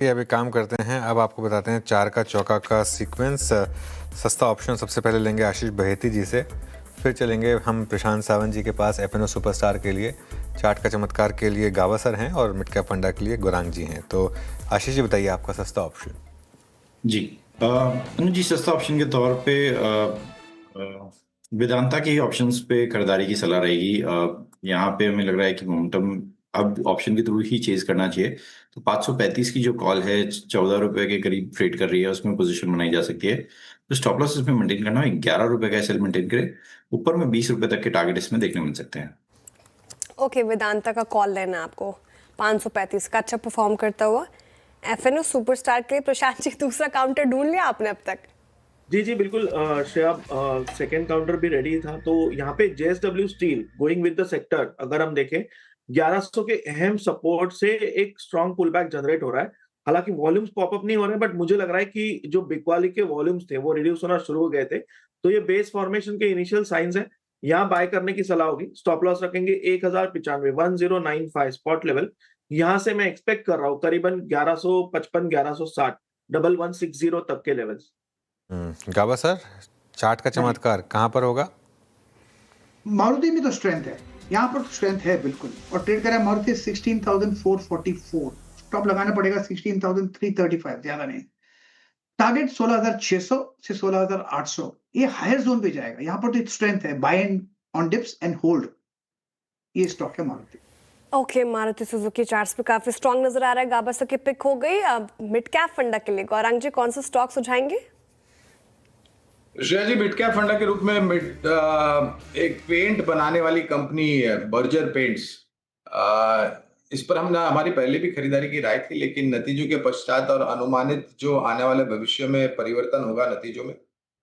ये अभी काम करते हैं। अब आपको बताते हैं 4 का चौका का सीक्वेंस। सस्ता ऑप्शन सबसे पहले लेंगे आशीष बहेती जी से, फिर चलेंगे हम प्रशांत सावंत जी के पास एफएनओ सुपरस्टार के लिए, चाट का चमत्कार के लिए गावसर हैं और मिड कैप फंडा के लिए गौरांग जी हैं। तो आशीष जी बताइए आपका सस्ता ऑप्शन। जी अनुज जी, सस्ता ऑप्शन के तौर पे वेदांता के ही ऑप्शंस पे खरीदारी की सलाह रहेगी। यहाँ पे हमें लग रहा है कि मोमेंटम अब ऑप्शन के थ्रू ही चेज करना चाहिए। तो 535 की जो कॉल है 14 रुपए के करीब ट्रेड कर रही है, उसमें पोजीशन बनाई जा सकती है। तो स्टॉप लॉस इसमें मेंटेन करना है, 11 रुपए का एसएल मेंटेन करे, ऊपर में 20 रुपए तक के टारगेट इसमें देखने मिल सकते हैं। ओके, वेदांता का कॉल लेना है आपको 535 का, अच्छा परफॉर्म करता हुआ। एफएनओ सुपरस्टार के लिए प्रशांत जी दूसरा काउंटर ढूंढ लिया आपने अब तक? जी बिल्कुल श्रेया, सेकेंड काउंटर भी रेडी था। तो यहाँ पे JSW steel going with the sector, अगर हम देखें 1100 के अहम सपोर्ट से एक स्ट्रॉन्ग पुल बैक जनरेट हो रहा है। हालांकि वॉल्यूम्स पॉपअप नहीं हो रहे हैं, बट मुझे लग रहा है कि जो बिग वाली के वॉल्यूम्स थे वो रिड्यूस होना शुरू हो गए थे। तो ये बेस फॉर्मेशन के इनिशियल साइंस है, यहाँ बाय करने की सलाह होगी। स्टॉप लॉस रखेंगे 1095 1095 स्पॉट लेवल। यहाँ से मैं एक्सपेक्ट कर रहा हूँ करीबन 1155 1160 1160 तक के लेवल्स। गावसर, चाट का चमत्कार कहाँ पर होगा? मारुति में तो स्ट्रेंथ है, यहाँ पर तो स्ट्रेंथ है बिल्कुल। और ट्रेड करा मारुति 16,444, स्टॉप लगाना पड़ेगा 16,335, ज्यादा नहीं। टारगेट 16,600 से 16,800, ये हायर जोन पे जाएगा। यहाँ पर तो स्ट्रेंथ है, buy and on dips and hold, ये स्टॉक है Maruti. Okay, Maruti Suzuki charts पे काफी स्ट्रॉन्ग नजर आ रहा है। गावसर की पिक हो गई। अब मिड कैप फंडा के लिए गौरांग जी कौन सा स्टॉक सुझाएंगे? श्रेया जी, मिड कैप फंडा के रूप में एक पेंट बनाने वाली कंपनी है बर्जर पेंट्स। इस पर हमने हमारी पहले भी खरीदारी की राय थी, लेकिन नतीजों के पश्चात और अनुमानित जो आने वाले भविष्य में परिवर्तन होगा नतीजों में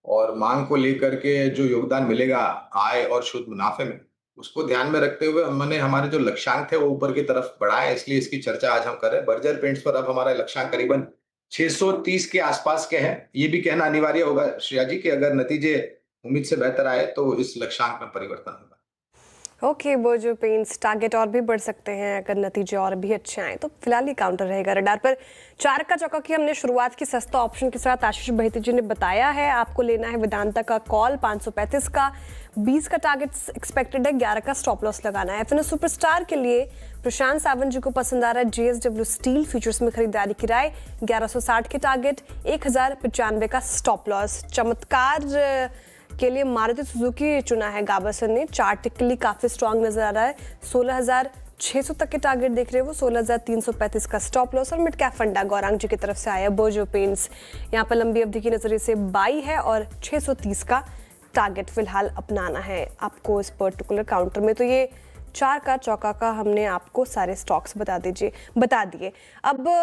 और मांग को लेकर के जो योगदान मिलेगा आय और शुद्ध मुनाफे में, उसको ध्यान में रखते हुए हमने हमारे जो लक्ष्यांक थे वो ऊपर की तरफ बढ़ाए, इसलिए इसकी चर्चा आज हम कर रहे हैं। बर्जर पेंट्स पर अब हमारा लक्ष्यांक करीबन 630 के आसपास के हैं। ये भी कहना अनिवार्य होगा श्रेया जी कि अगर नतीजे उम्मीद से बेहतर आए तो इस लक्ष्यांक में परिवर्तन होगा। ओके, बर्जर पेंट्स टारगेट और भी बढ़ सकते हैं अगर नतीजे और भी अच्छे आए तो। फिलहाल ही काउंटर रहेगा रडार पर। 4 का चौका की हमने शुरुआत की सस्ता ऑप्शन के साथ। आशीष बहेती जी ने बताया है आपको लेना है वेदांता का कॉल 535 का, 20 का टारगेट एक्सपेक्टेड है, 11 का स्टॉप लॉस लगाना है। एफएनओ सुपरस्टार के लिए प्रशांत सावंत जी को पसंद आ रहा है जेएसडब्ल्यू स्टील फ्यूचर्स में खरीदारी की राय, 1160 के टारगेट, 1095 का स्टॉप लॉस। चमत्कार के लिए मारुति सुजुकी चुना है गावसर ने, चार्टिकली काफी स्ट्रॉन्ग नजर आ रहा है। 16,600 तक के टारगेट देख रहे हो, 16,335 का स्टॉप लॉस। और मिड कैप फंडा गौरांग जी की तरफ से आया बर्जर पेंट्स, यहाँ पर लंबी अवधि की नजरिए से बाई है और 630 का टारगेट फिलहाल अपनाना है आपको इस पर्टिकुलर काउंटर में। तो ये 4 का चौका का हमने आपको सारे स्टॉक्स बता दिए। अब